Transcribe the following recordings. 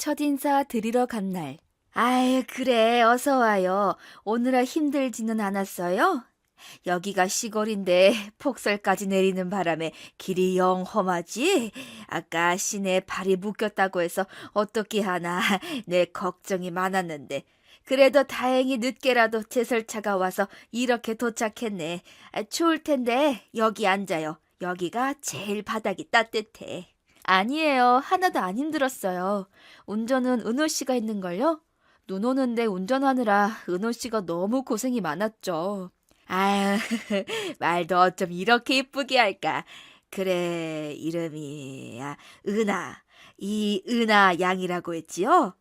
첫인사 드리러 간 날. 아이, 그래, 어서 와요. 오느라 힘들지는 않았어요? 여기가 시골인데 폭설까지 내리는 바람에 길이 영 험하지? 아까 시내에 발이 묶였다고 해서 어떻게 하나 내 걱정이 많았는데 그래도 다행히 늦게라도 제설차가 와서 이렇게 도착했네. 추울 텐데 여기 앉아요. 여기가 제일 바닥이 따뜻해. 아니에요. 하나도 안 힘들었어요. 운전은 은호 씨가 했는걸요? 눈 오는데 운전하느라 은호 씨가 너무 고생이 많았죠. 아유, 말도 어쩜 이렇게 이쁘게 할까. 그래, 이름이, 은하. 이 은하 양이라고 했지요?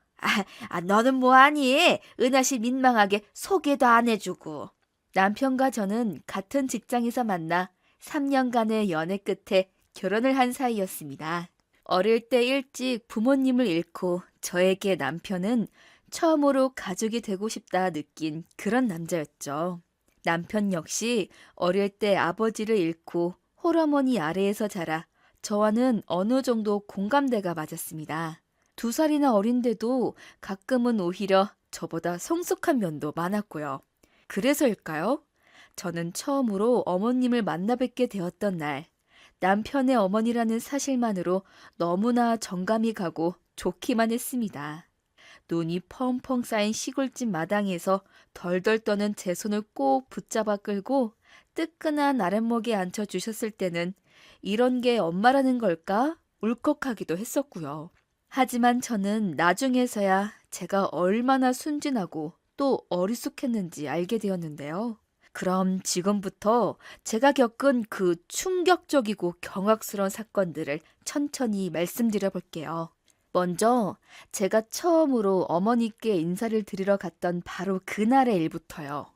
너는 뭐하니? 은하 씨 민망하게 소개도 안 해주고. 남편과 저는 같은 직장에서 만나 3년간의 연애 끝에 결혼을 한 사이였습니다. 어릴 때 일찍 부모님을 잃고 저에게 남편은 처음으로 가족이 되고 싶다 느낀 그런 남자였죠. 남편 역시 어릴 때 아버지를 잃고 홀어머니 아래에서 자라 저와는 어느 정도 공감대가 맞았습니다. 2살이나 어린데도 가끔은 오히려 저보다 성숙한 면도 많았고요. 그래서일까요? 저는 처음으로 어머님을 만나 뵙게 되었던 날, 남편의 어머니라는 사실만으로 너무나 정감이 가고 좋기만 했습니다. 눈이 펑펑 쌓인 시골집 마당에서 덜덜 떠는 제 손을 꼭 붙잡아 끌고 뜨끈한 아랫목에 앉혀주셨을 때는 이런 게 엄마라는 걸까? 울컥하기도 했었고요. 하지만 저는 나중에서야 제가 얼마나 순진하고 또 어리숙했는지 알게 되었는데요. 그럼 지금부터 제가 겪은 그 충격적이고 경악스러운 사건들을 천천히 말씀드려 볼게요. 먼저 제가 처음으로 어머니께 인사를 드리러 갔던 바로 그날의 일부터요.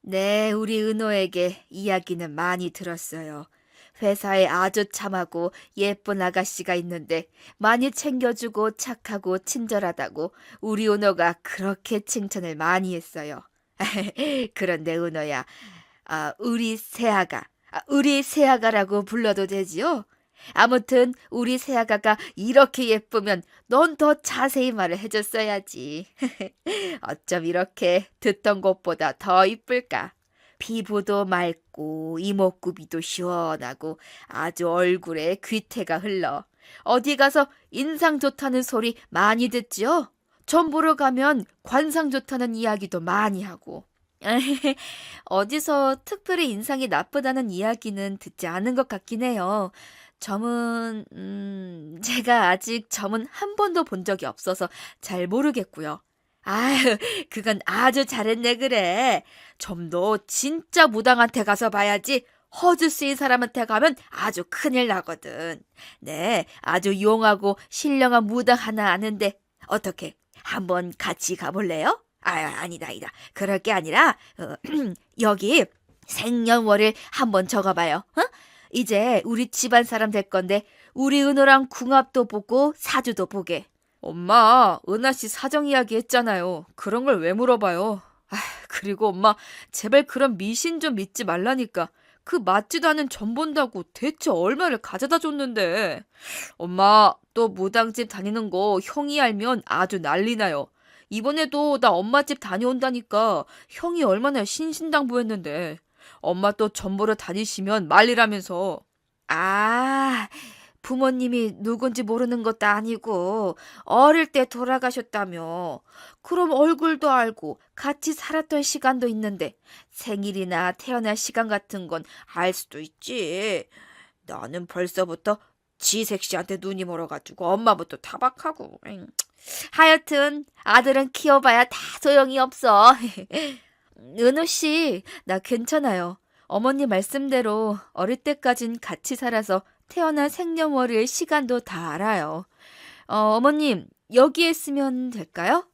네, 우리 은호에게 이야기는 많이 들었어요. 회사에 아주 참하고 예쁜 아가씨가 있는데 많이 챙겨주고 착하고 친절하다고 우리 은호가 그렇게 칭찬을 많이 했어요. 그런데 은호야, 우리 새아가라고 불러도 되지요? 아무튼 우리 새아가가 이렇게 예쁘면 넌 더 자세히 말을 해줬어야지. 어쩜 이렇게 듣던 것보다 더 이쁠까? 피부도 맑고 이목구비도 시원하고 아주 얼굴에 귀태가 흘러. 어디 가서 인상 좋다는 소리 많이 듣지요? 전 보러 가면 관상 좋다는 이야기도 많이 하고. 어디서 특별히 인상이 나쁘다는 이야기는 듣지 않은 것 같긴 해요. 제가 아직 점은 한 번도 본 적이 없어서 잘 모르겠고요. 아유, 그건 아주 잘했네, 그래. 점도 진짜 무당한테 가서 봐야지. 허주 쓰인 사람한테 가면 아주 큰일 나거든. 네, 아주 용하고 신령한 무당 하나 아는데, 어떻게, 한번 같이 가볼래요? 아니다. 그럴 게 아니라, 여기 생년월일 한번 적어봐요. 어? 이제 우리 집안 사람 될 건데 우리 은호랑 궁합도 보고 사주도 보게. 엄마, 은하 씨 사정 이야기 했잖아요. 그런 걸 왜 물어봐요? 그리고 엄마, 제발 그런 미신 좀 믿지 말라니까. 그 맞지도 않은 점 본다고 대체 얼마를 가져다 줬는데. 엄마, 또 무당집 다니는 거 형이 알면 아주 난리 나요. 이번에도 나 엄마 집 다녀온다니까 형이 얼마나 신신당부했는데. 엄마 또 점 보러 다니시면 말리라면서. 아, 부모님이 누군지 모르는 것도 아니고 어릴 때 돌아가셨다며. 그럼 얼굴도 알고 같이 살았던 시간도 있는데 생일이나 태어날 시간 같은 건 알 수도 있지. 나는 벌써부터 지색 씨한테 눈이 멀어가지고 엄마부터 타박하고. 하여튼 아들은 키워봐야 다 소용이 없어. 은호 씨, 나 괜찮아요. 어머니 말씀대로 어릴 때까진 같이 살아서 태어난 생년월일 시간도 다 알아요. 어머님, 여기에 쓰면 될까요?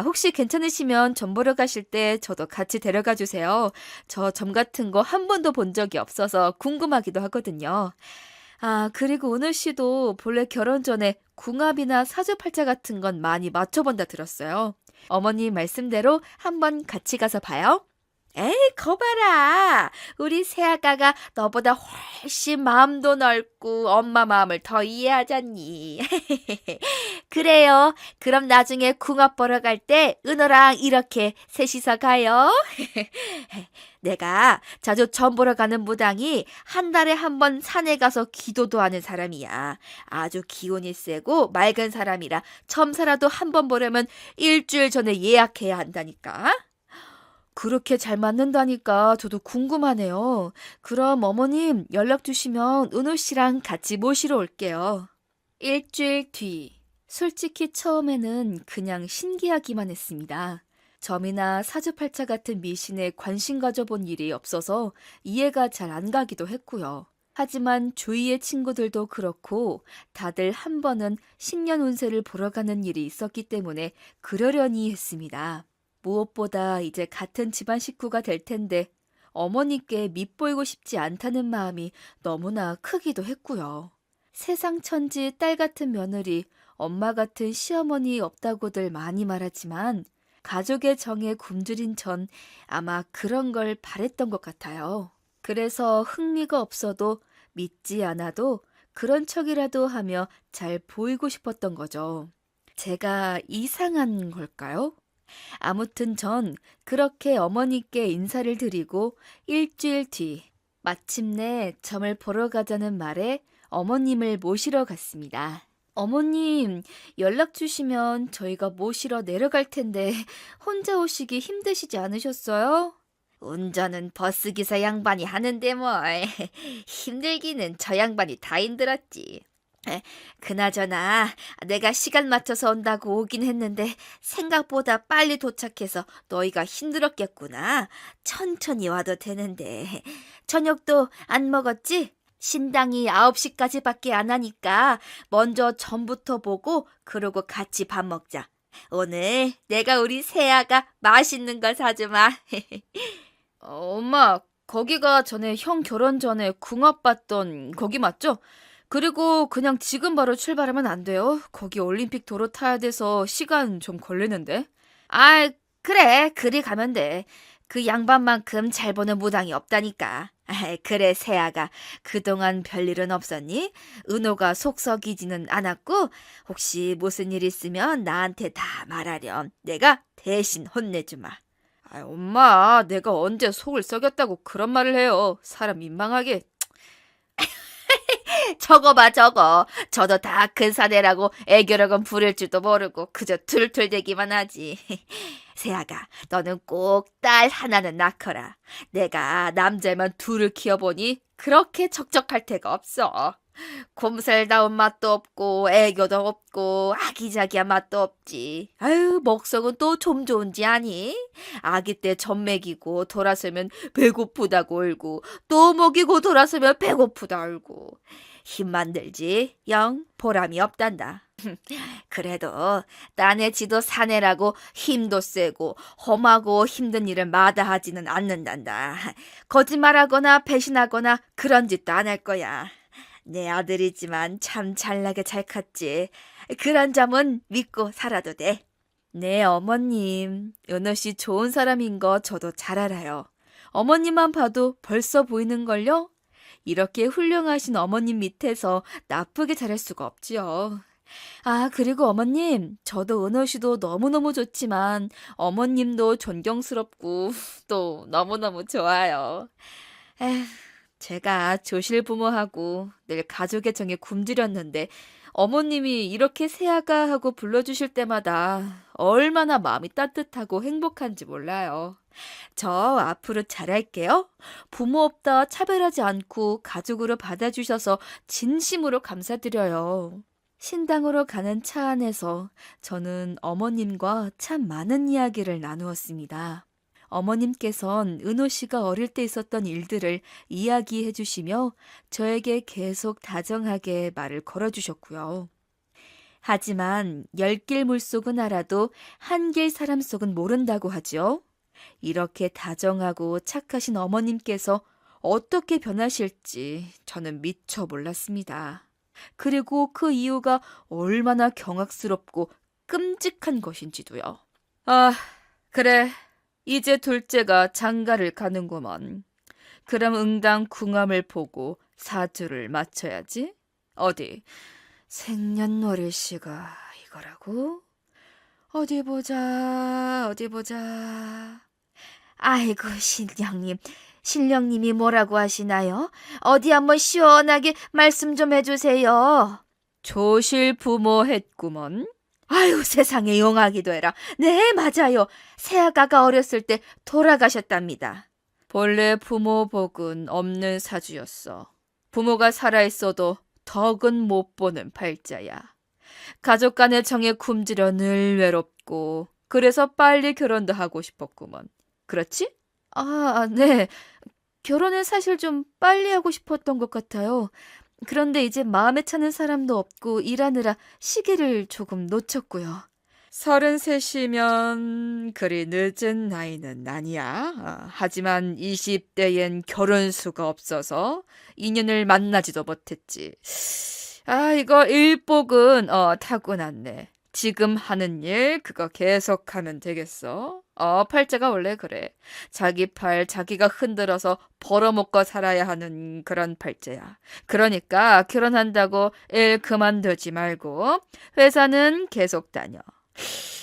혹시 괜찮으시면 점 보러 가실 때 저도 같이 데려가 주세요. 저 점 같은 거 한 번도 본 적이 없어서 궁금하기도 하거든요. 그리고 은호 씨도 본래 결혼 전에 궁합이나 사주팔자 같은 건 많이 맞춰본다 들었어요. 어머니 말씀대로 한번 같이 가서 봐요. 에이, 거봐라. 우리 새아가가 너보다 훨씬 마음도 넓고 엄마 마음을 더 이해하잖니. 그래요. 그럼 나중에 궁합 보러 갈 때 은호랑 이렇게 셋이서 가요. 내가 자주 점 보러 가는 무당이 한 달에 한 번 산에 가서 기도도 하는 사람이야. 아주 기운이 세고 맑은 사람이라 점사라도 한 번 보려면 일주일 전에 예약해야 한다니까. 그렇게 잘 맞는다니까 저도 궁금하네요. 그럼 어머님 연락 주시면 은호 씨랑 같이 모시러 올게요. 일주일 뒤. 솔직히 처음에는 그냥 신기하기만 했습니다. 점이나 사주팔자 같은 미신에 관심 가져본 일이 없어서 이해가 잘 안 가기도 했고요. 하지만 주위의 친구들도 그렇고 다들 한 번은 신년 운세를 보러 가는 일이 있었기 때문에 그러려니 했습니다. 무엇보다 이제 같은 집안 식구가 될 텐데 어머니께 밉보이고 싶지 않다는 마음이 너무나 크기도 했고요. 세상 천지 딸 같은 며느리, 엄마 같은 시어머니 없다고들 많이 말하지만 가족의 정에 굶주린 전 아마 그런 걸 바랬던 것 같아요. 그래서 흥미가 없어도 믿지 않아도 그런 척이라도 하며 잘 보이고 싶었던 거죠. 제가 이상한 걸까요? 아무튼 전 그렇게 어머니께 인사를 드리고 일주일 뒤 마침내 점을 보러 가자는 말에 어머님을 모시러 갔습니다. 어머님, 연락 주시면 저희가 모시러 내려갈 텐데 혼자 오시기 힘드시지 않으셨어요? 운전은 버스기사 양반이 하는데 뭘. 힘들기는 저 양반이 다 힘들었지. 그나저나 내가 시간 맞춰서 온다고 오긴 했는데 생각보다 빨리 도착해서 너희가 힘들었겠구나. 천천히 와도 되는데. 저녁도 안 먹었지? 신당이 9시까지밖에 안 하니까 먼저 전부터 보고 그러고 같이 밥 먹자. 오늘 내가 우리 새아가 맛있는 거 사주마. 엄마, 거기가 전에 형 결혼 전에 궁합 봤던 거기 맞죠? 그리고 그냥 지금 바로 출발하면 안 돼요. 거기 올림픽 도로 타야 돼서 시간 좀 걸리는데. 아, 그래. 그리 가면 돼. 그 양반만큼 잘 보는 무당이 없다니까. 그래, 새아가. 그동안 별일은 없었니? 은호가 속 썩이지는 않았고 혹시 무슨 일 있으면 나한테 다 말하렴. 내가 대신 혼내주마. 엄마, 내가 언제 속을 썩였다고 그런 말을 해요. 사람 민망하게. 저거 봐, 저거. 저도 다 큰 사내라고 애교력은 부릴 줄도 모르고 그저 툴툴대기만 하지. 새아가, 너는 꼭 딸 하나는 낳거라. 내가 남자만 둘을 키워보니 그렇게 적적할 데가 없어. 곰살다운 맛도 없고 애교도 없고 아기자기한 맛도 없지. 아유, 먹성은 또 좀 좋은지 아니? 아기 때 젖 먹이고 돌아서면 배고프다고 울고 또 먹이고 돌아서면 배고프다 울고. 힘만 들지 영 보람이 없단다. 그래도 딴의 지도 사내라고 힘도 세고 험하고 힘든 일을 마다하지는 않는단다. 거짓말하거나 배신하거나 그런 짓도 안 할 거야. 내 아들이지만 참 잘나게 잘 컸지. 그런 점은 믿고 살아도 돼. 네, 어머님. 은호 씨 좋은 사람인 거 저도 잘 알아요. 어머님만 봐도 벌써 보이는걸요? 이렇게 훌륭하신 어머님 밑에서 나쁘게 잘할 수가 없지요. 아, 그리고 어머님, 저도 은호 씨도 너무너무 좋지만 어머님도 존경스럽고 또 너무너무 좋아요. 에휴, 제가 조실부모하고 늘 가족의 정에 굶주렸는데 어머님이 이렇게 새아가 하고 불러주실 때마다 얼마나 마음이 따뜻하고 행복한지 몰라요. 저 앞으로 잘할게요. 부모 없다 차별하지 않고 가족으로 받아주셔서 진심으로 감사드려요. 신당으로 가는 차 안에서 저는 어머님과 참 많은 이야기를 나누었습니다. 어머님께선 은호 씨가 어릴 때 있었던 일들을 이야기해 주시며 저에게 계속 다정하게 말을 걸어주셨고요. 하지만 10길 물속은 알아도 한 길 사람 속은 모른다고 하죠. 이렇게 다정하고 착하신 어머님께서 어떻게 변하실지 저는 미처 몰랐습니다. 그리고 그 이유가 얼마나 경악스럽고 끔찍한 것인지도요. 아, 그래. 이제 둘째가 장가를 가는구먼. 그럼 응당 궁합을 보고 사주를 맞춰야지. 어디, 생년월일씨가 이거라고? 어디 보자, 어디 보자. 아이고, 신령님이 뭐라고 하시나요? 어디 한번 시원하게 말씀 좀 해주세요. 조실부모했구먼. 아유, 세상에 용하기도 해라. 네, 맞아요. 새아가가 어렸을 때 돌아가셨답니다. 본래 부모 복은 없는 사주였어. 부모가 살아있어도 덕은 못 보는 팔자야. 가족 간의 정에 굶주려 늘 외롭고 그래서 빨리 결혼도 하고 싶었구먼. 그렇지? 아, 네. 결혼을 사실 좀 빨리 하고 싶었던 것 같아요. 그런데 이제 마음에 차는 사람도 없고 일하느라 시기를 조금 놓쳤고요. 33이면 그리 늦은 나이는 아니야. 하지만 20대엔 결혼수가 없어서 인연을 만나지도 못했지. 이거 일복은 타고났네. 지금 하는 일 그거 계속하면 되겠어. 팔자가 원래 그래. 자기 팔 자기가 흔들어서 벌어먹고 살아야 하는 그런 팔자야. 그러니까 결혼한다고 일 그만두지 말고 회사는 계속 다녀.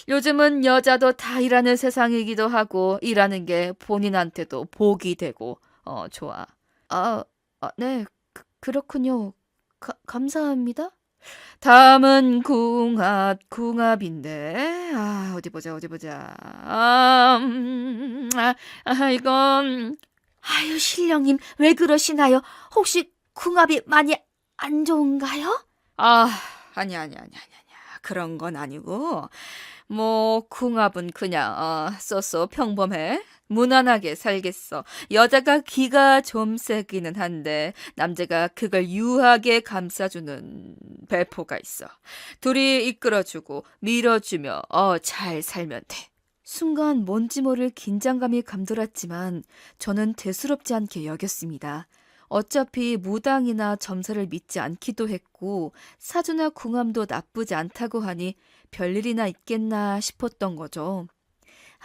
요즘은 여자도 다 일하는 세상이기도 하고 일하는 게 본인한테도 복이 되고 좋아. 네. 그렇군요. 감사합니다. 다음은 궁합인데. 어디 보자. 이건. 아유, 신령님, 왜 그러시나요? 혹시 궁합이 많이 안 좋은가요? 아니야. 그런 건 아니고. 뭐, 궁합은 그냥, 쏘쏘 평범해. 무난하게 살겠어. 여자가 기가 좀 세기는 한데 남자가 그걸 유하게 감싸주는 배포가 있어. 둘이 이끌어주고 밀어주며 잘 살면 돼. 순간 뭔지 모를 긴장감이 감돌았지만 저는 대수롭지 않게 여겼습니다. 어차피 무당이나 점사를 믿지 않기도 했고 사주나 궁합도 나쁘지 않다고 하니 별일이나 있겠나 싶었던 거죠.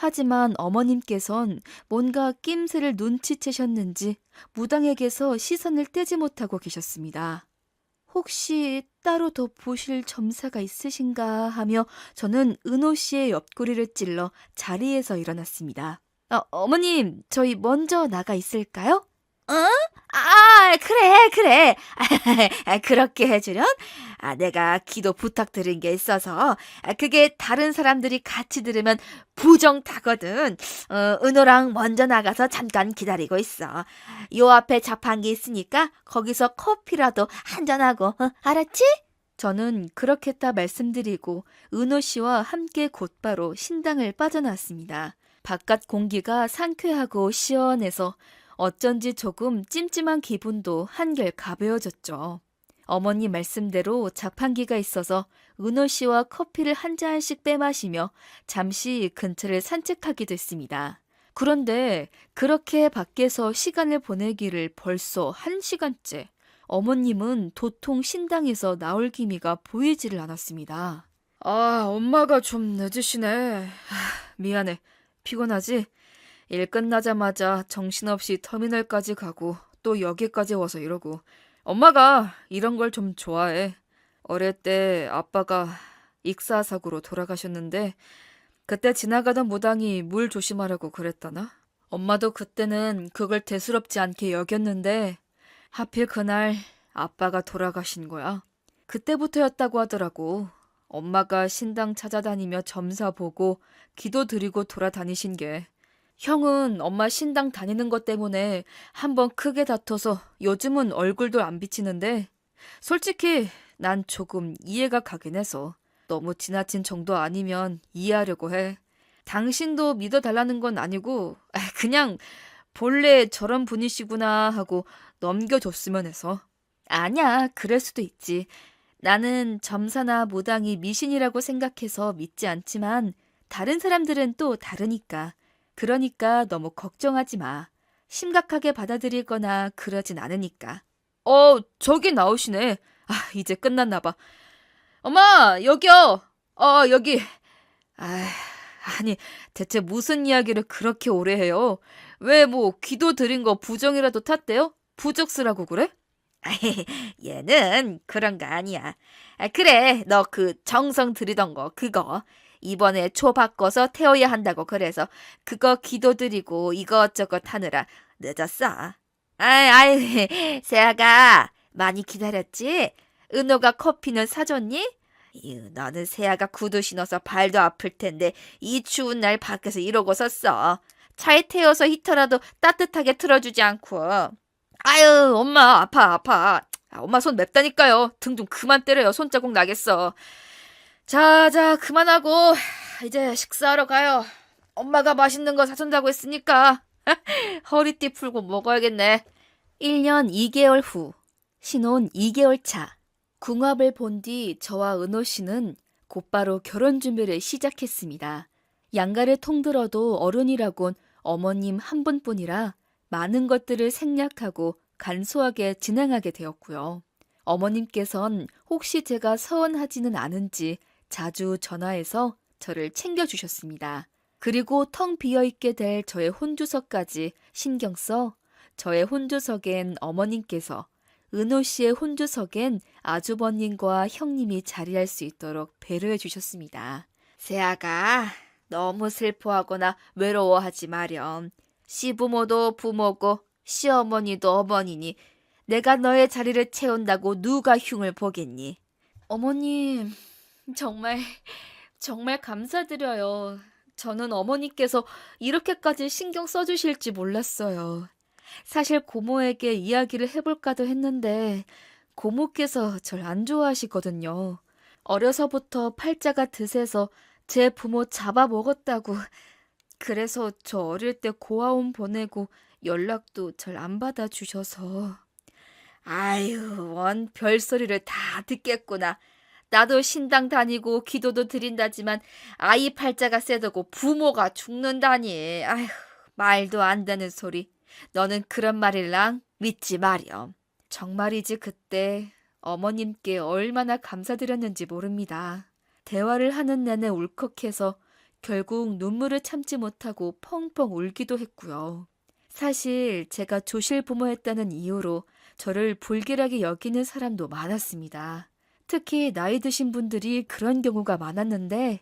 하지만 어머님께선 뭔가 낌새를 눈치채셨는지 무당에게서 시선을 떼지 못하고 계셨습니다. 혹시 따로 더 보실 점사가 있으신가 하며 저는 은호 씨의 옆구리를 찔러 자리에서 일어났습니다. 어머님, 저희 먼저 나가 있을까요? 어? 그래. 그렇게 해주련? 내가 기도 부탁드린 게 있어서 그게 다른 사람들이 같이 들으면 부정 타거든. 은호랑 먼저 나가서 잠깐 기다리고 있어. 요 앞에 자판기 있으니까 거기서 커피라도 한잔하고, 알았지? 저는 그렇겠다 말씀드리고 은호 씨와 함께 곧바로 신당을 빠져나왔습니다. 바깥 공기가 상쾌하고 시원해서 어쩐지 조금 찜찜한 기분도 한결 가벼워졌죠. 어머니 말씀대로 자판기가 있어서 은호 씨와 커피를 한 잔씩 빼마시며 잠시 근처를 산책하기도 했습니다. 그런데 그렇게 밖에서 시간을 보내기를 벌써 1시간째. 어머님은 도통 신당에서 나올 기미가 보이지를 않았습니다. 엄마가 좀 늦으시네. 미안해. 피곤하지? 일 끝나자마자 정신없이 터미널까지 가고 또 여기까지 와서 이러고. 엄마가 이런 걸 좀 좋아해. 어릴 때 아빠가 익사사고로 돌아가셨는데 그때 지나가던 무당이 물 조심하라고 그랬다나? 엄마도 그때는 그걸 대수롭지 않게 여겼는데 하필 그날 아빠가 돌아가신 거야. 그때부터였다고 하더라고. 엄마가 신당 찾아다니며 점사 보고 기도 드리고 돌아다니신 게. 형은 엄마 신당 다니는 것 때문에 한번 크게 다퉈서 요즘은 얼굴도 안 비치는데 솔직히 난 조금 이해가 가긴 해서 너무 지나친 정도 아니면 이해하려고 해. 당신도 믿어달라는 건 아니고 그냥 본래 저런 분이시구나 하고 넘겨줬으면 해서. 아니야, 그럴 수도 있지. 나는 점사나 무당이 미신이라고 생각해서 믿지 않지만 다른 사람들은 또 다르니까. 그러니까 너무 걱정하지 마. 심각하게 받아들이거나 그러진 않으니까. 저기 나오시네. 이제 끝났나 봐. 엄마, 여기요. 여기. 아니, 대체 무슨 이야기를 그렇게 오래 해요? 왜 뭐 기도 드린 거 부정이라도 탔대요? 부적 쓰라고 그래? 얘는 그런 거 아니야. 그래, 너 그 정성 들이던 거 그거 이번에 초 바꿔서 태워야 한다고 그래서 그거 기도 드리고 이것저것 하느라 늦었어. 세아가 많이 기다렸지? 은호가 커피는 사줬니? 너는 세아가 구두 신어서 발도 아플 텐데 이 추운 날 밖에서 이러고 섰어. 차에 태워서 히터라도 따뜻하게 틀어주지 않고. 아유, 엄마 아파. 엄마 손 맵다니까요. 등 좀 그만 때려요. 손자국 나겠어. 자, 그만하고 이제 식사하러 가요. 엄마가 맛있는 거 사준다고 했으니까 허리띠 풀고 먹어야겠네. 1년 2개월 후, 신혼 2개월 차. 궁합을 본 뒤 저와 은호 씨는 곧바로 결혼 준비를 시작했습니다. 양가를 통들어도 어른이라곤 어머님 한 분뿐이라 많은 것들을 생략하고 간소하게 진행하게 되었고요. 어머님께선 혹시 제가 서운하지는 않은지 자주 전화해서 저를 챙겨주셨습니다. 그리고 텅 비어있게 될 저의 혼주석까지 신경 써 저의 혼주석엔 어머님께서, 은호 씨의 혼주석엔 아주버님과 형님이 자리할 수 있도록 배려해 주셨습니다. 세아가 너무 슬퍼하거나 외로워하지 마렴. 시부모도 부모고 시어머니도 어머니니 내가 너의 자리를 채운다고 누가 흉을 보겠니? 어머님, 정말 감사드려요. 저는 어머니께서 이렇게까지 신경 써주실지 몰랐어요. 사실 고모에게 이야기를 해볼까도 했는데 고모께서 절 안 좋아하시거든요. 어려서부터 팔자가 드세서 제 부모 잡아먹었다고. 그래서 저 어릴 때 고아원 보내고 연락도 절 안 받아주셔서. 아유, 원 별소리를 다 듣겠구나. 나도 신당 다니고 기도도 드린다지만 아이 팔자가 세다고 부모가 죽는다니. 아휴, 말도 안 되는 소리. 너는 그런 말일랑 믿지 마렴. 정말이지 그때 어머님께 얼마나 감사드렸는지 모릅니다. 대화를 하는 내내 울컥해서 결국 눈물을 참지 못하고 펑펑 울기도 했고요. 사실 제가 조실부모했다는 이유로 저를 불길하게 여기는 사람도 많았습니다. 특히 나이 드신 분들이 그런 경우가 많았는데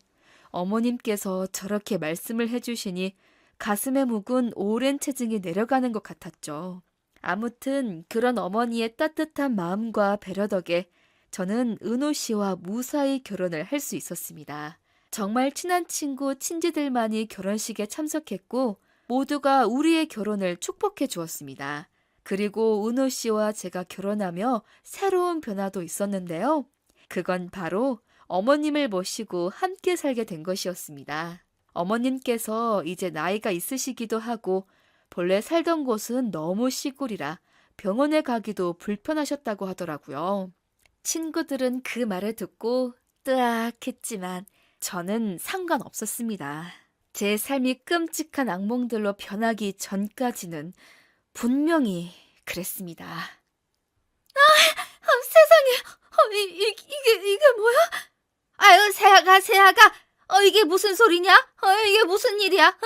어머님께서 저렇게 말씀을 해주시니 가슴에 묵은 오랜 체증이 내려가는 것 같았죠. 아무튼 그런 어머니의 따뜻한 마음과 배려 덕에 저는 은호 씨와 무사히 결혼을 할 수 있었습니다. 정말 친한 친구, 친지들만이 결혼식에 참석했고 모두가 우리의 결혼을 축복해 주었습니다. 그리고 은호 씨와 제가 결혼하며 새로운 변화도 있었는데요. 그건 바로 어머님을 모시고 함께 살게 된 것이었습니다. 어머님께서 이제 나이가 있으시기도 하고 본래 살던 곳은 너무 시골이라 병원에 가기도 불편하셨다고 하더라고요. 친구들은 그 말을 듣고 뜨악했지만 저는 상관없었습니다. 제 삶이 끔찍한 악몽들로 변하기 전까지는 분명히 그랬습니다. 세상에, 이게 뭐야? 아유, 세아가, 이게 무슨 소리냐? 이게 무슨 일이야?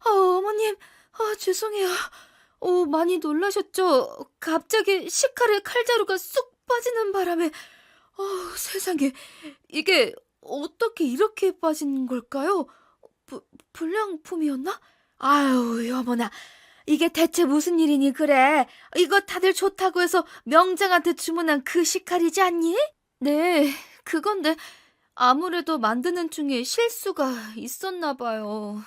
어머님, 죄송해요. 많이 놀라셨죠? 갑자기 식칼에 칼자루가 쑥 빠지는 바람에, 세상에, 이게 어떻게 이렇게 빠진 걸까요? 불량품이었나? 아유, 여보나, 이게 대체 무슨 일이니 그래? 이거 다들 좋다고 해서 명장한테 주문한 그 식칼이지 않니? 네, 그건데 아무래도 만드는 중에 실수가 있었나 봐요.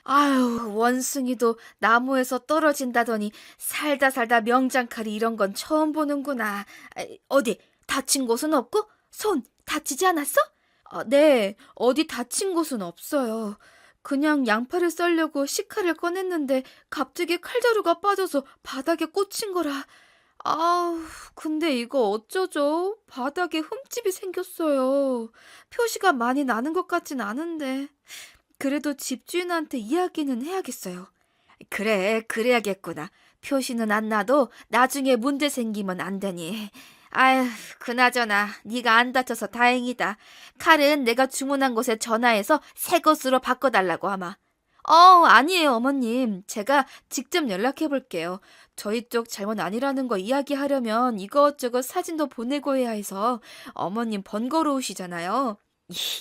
아유, 원숭이도 나무에서 떨어진다더니 살다 명장칼이 이런 건 처음 보는구나. 어디 다친 곳은 없고? 손 다치지 않았어? 네, 어디 다친 곳은 없어요. 그냥 양파를 썰려고 식칼을 꺼냈는데 갑자기 칼자루가 빠져서 바닥에 꽂힌 거라. 아우, 근데 이거 어쩌죠? 바닥에 흠집이 생겼어요. 표시가 많이 나는 것 같진 않은데. 그래도 집주인한테 이야기는 해야겠어요. 그래야겠구나. 표시는 안 나도 나중에 문제 생기면 안 되니. 아휴, 그나저나 네가 안 다쳐서 다행이다. 칼은 내가 주문한 곳에 전화해서 새 것으로 바꿔달라고 하마. 아니에요, 어머님. 제가 직접 연락해 볼게요. 저희 쪽 잘못 아니라는 거 이야기하려면 이것저것 사진도 보내고 해야 해서 어머님 번거로우시잖아요.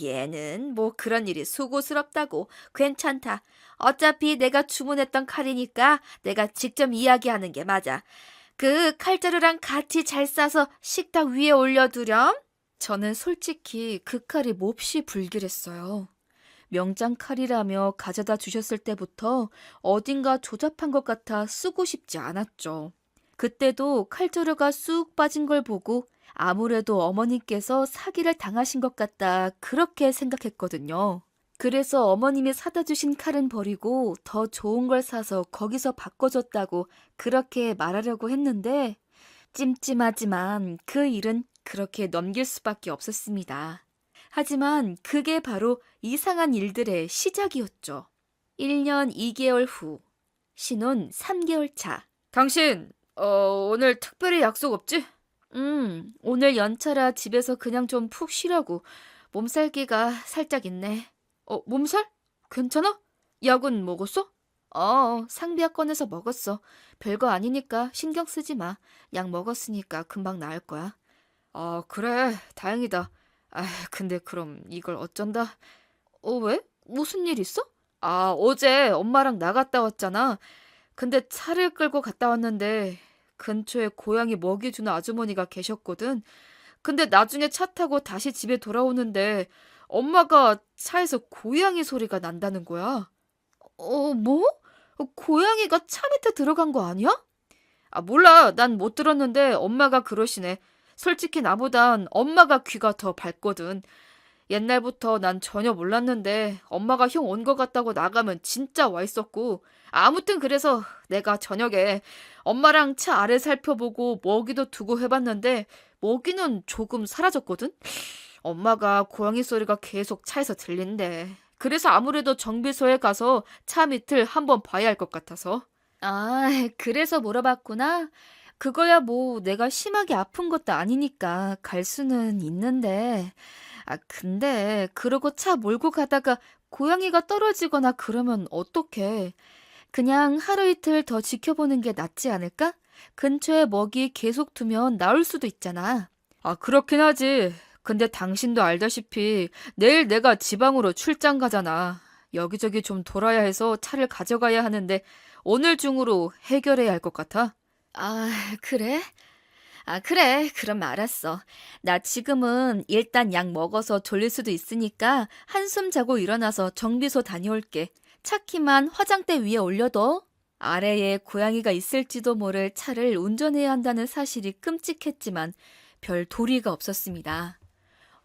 얘는 뭐 그런 일이 수고스럽다고. 괜찮다. 어차피 내가 주문했던 칼이니까 내가 직접 이야기하는 게 맞아. 그 칼자루랑 같이 잘 싸서 식탁 위에 올려두렴. 저는 솔직히 그 칼이 몹시 불길했어요. 명장 칼이라며 가져다 주셨을 때부터 어딘가 조잡한 것 같아 쓰고 싶지 않았죠. 그때도 칼자루가 쑥 빠진 걸 보고 아무래도 어머님께서 사기를 당하신 것 같다 그렇게 생각했거든요. 그래서 어머님이 사다 주신 칼은 버리고 더 좋은 걸 사서 거기서 바꿔줬다고 그렇게 말하려고 했는데 찜찜하지만 그 일은 그렇게 넘길 수밖에 없었습니다. 하지만 그게 바로 이상한 일들의 시작이었죠. 1년 2개월 후, 신혼 3개월 차. 당신, 오늘 특별히 약속 없지? 오늘 연차라 집에서 그냥 좀 푹 쉬려고. 몸살기가 살짝 있네. 몸살? 괜찮아? 약은 먹었어? 상비약 꺼내서 먹었어. 별거 아니니까 신경 쓰지 마. 약 먹었으니까 금방 나을 거야. 아, 그래. 다행이다. 아, 근데 그럼 이걸 어쩐다? 왜? 무슨 일 있어? 어제 엄마랑 나갔다 왔잖아. 근데 차를 끌고 갔다 왔는데 근처에 고양이 먹이 주는 아주머니가 계셨거든. 근데 나중에 차 타고 다시 집에 돌아오는데 엄마가 차에서 고양이 소리가 난다는 거야. 뭐? 고양이가 차 밑에 들어간 거 아니야? 몰라. 난 못 들었는데 엄마가 그러시네. 솔직히 나보단 엄마가 귀가 더 밝거든. 옛날부터 난 전혀 몰랐는데 엄마가 형 온 것 같다고 나가면 진짜 와 있었고. 아무튼 그래서 내가 저녁에 엄마랑 차 아래 살펴보고 먹이도 두고 해봤는데 먹이는 조금 사라졌거든? 엄마가 고양이 소리가 계속 차에서 들린대. 그래서 아무래도 정비소에 가서 차 밑을 한번 봐야 할 것 같아서. 그래서 물어봤구나. 그거야 뭐 내가 심하게 아픈 것도 아니니까 갈 수는 있는데. 근데 그러고 차 몰고 가다가 고양이가 떨어지거나 그러면 어떡해. 그냥 하루 이틀 더 지켜보는 게 낫지 않을까? 근처에 먹이 계속 두면 나올 수도 있잖아. 그렇긴 하지. 근데 당신도 알다시피 내일 내가 지방으로 출장 가잖아. 여기저기 좀 돌아야 해서 차를 가져가야 하는데 오늘 중으로 해결해야 할 것 같아. 그래? 그래. 그럼 알았어. 나 지금은 일단 약 먹어서 졸릴 수도 있으니까 한숨 자고 일어나서 정비소 다녀올게. 차 키만 화장대 위에 올려둬. 아래에 고양이가 있을지도 모를 차를 운전해야 한다는 사실이 끔찍했지만 별 도리가 없었습니다.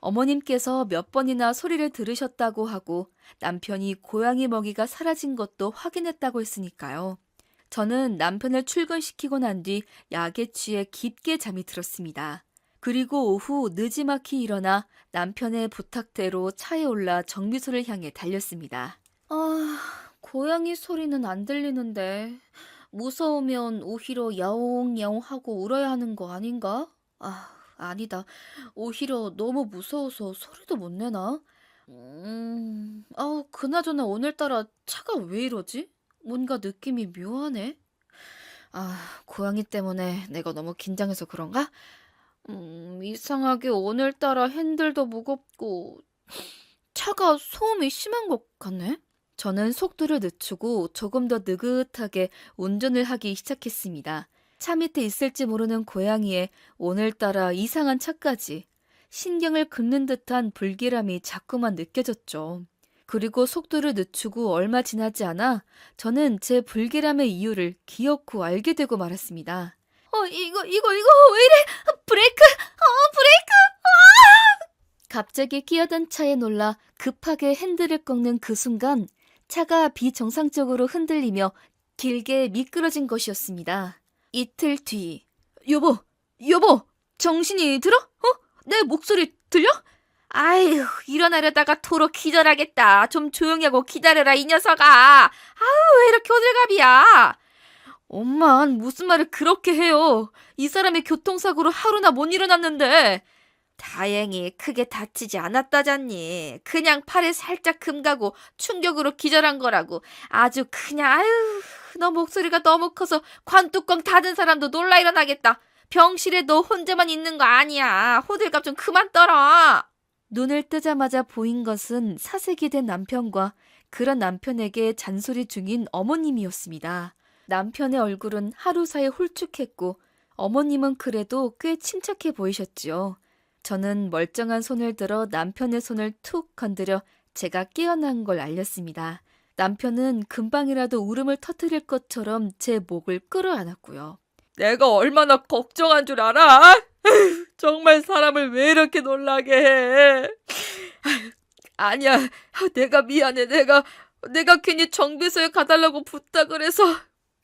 어머님께서 몇 번이나 소리를 들으셨다고 하고 남편이 고양이 먹이가 사라진 것도 확인했다고 했으니까요. 저는 남편을 출근시키고 난 뒤 약에 취해 깊게 잠이 들었습니다. 그리고 오후 느지막이 일어나 남편의 부탁대로 차에 올라 정비소를 향해 달렸습니다. 고양이 소리는 안 들리는데 무서우면 오히려 야옹야옹하고 울어야 하는 거 아닌가? 아니다. 오히려 너무 무서워서 소리도 못 내나? 그나저나 오늘따라 차가 왜 이러지? 뭔가 느낌이 묘하네. 고양이 때문에 내가 너무 긴장해서 그런가? 이상하게 오늘따라 핸들도 무겁고 차가 소음이 심한 것 같네. 저는 속도를 늦추고 조금 더 느긋하게 운전을 하기 시작했습니다. 차 밑에 있을지 모르는 고양이에 오늘따라 이상한 차까지 신경을 긁는 듯한 불길함이 자꾸만 느껴졌죠. 그리고 속도를 늦추고 얼마 지나지 않아 저는 제 불길함의 이유를 기어코 알게 되고 말았습니다. 이거 왜 이래? 브레이크! 브레이크! 갑자기 끼어든 차에 놀라 급하게 핸들을 꺾는 그 순간 차가 비정상적으로 흔들리며 길게 미끄러진 것이었습니다. 이틀 뒤. 여보, 정신이 들어? 내 목소리 들려? 아휴, 일어나려다가 토로 기절하겠다. 좀 조용히 하고 기다려라, 이 녀석아. 왜 이렇게 호들갑이야? 엄만 무슨 말을 그렇게 해요. 이 사람이 교통사고로 하루나 못 일어났는데. 다행히 크게 다치지 않았다잖니. 그냥 팔에 살짝 금 가고 충격으로 기절한 거라고. 아주 그냥 아유, 너 목소리가 너무 커서 관뚜껑 닫은 사람도 놀라 일어나겠다. 병실에 너 혼자만 있는 거 아니야. 호들갑 좀 그만 떨어. 눈을 뜨자마자 보인 것은 사색이 된 남편과 그런 남편에게 잔소리 중인 어머님이었습니다. 남편의 얼굴은 하루 사이에 홀쭉했고 어머님은 그래도 꽤 침착해 보이셨지요. 저는 멀쩡한 손을 들어 남편의 손을 툭 건드려 제가 깨어난 걸 알렸습니다. 남편은 금방이라도 울음을 터뜨릴 것처럼 제 목을 끌어안았고요. 내가 얼마나 걱정한 줄 알아? 정말 사람을 왜 이렇게 놀라게 해? 아니야, 내가 미안해. 내가 괜히 정비소에 가달라고 부탁을 해서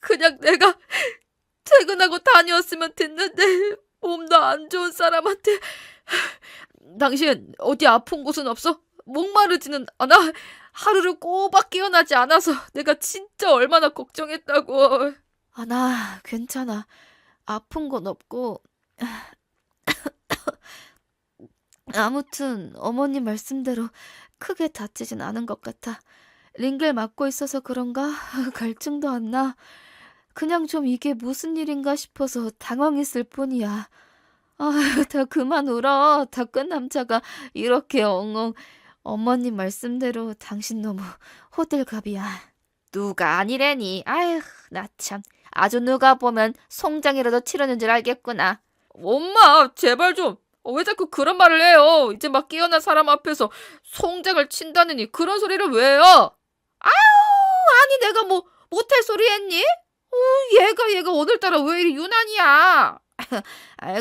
그냥 내가 퇴근하고 다녀왔으면 됐는데 몸도 안 좋은 사람한테. 당신 어디 아픈 곳은 없어? 목마르지는 않아? 하루를 꼬박 깨어나지 않아서 내가 진짜 얼마나 걱정했다고. 나 괜찮아. 아픈 건 없고. 아무튼 어머님 말씀대로 크게 다치진 않은 것 같아. 링겔 맞고 있어서 그런가? 갈증도 안 나. 그냥 좀 이게 무슨 일인가 싶어서 당황했을 뿐이야. 다 그만 울어. 다 큰 남자가 이렇게 엉엉. 어머님 말씀대로 당신 너무 호들갑이야. 누가 아니래니. 아휴, 나 참. 아주 누가 보면 송장이라도 치르는 줄 알겠구나. 엄마, 제발 좀. 왜 자꾸 그런 말을 해요? 이제 막 깨어난 사람 앞에서 송장을 친다느니 그런 소리를 왜 해요? 아유, 아니 내가 뭐 못할 소리 했니? 얘가 오늘따라 왜 이리 유난이야?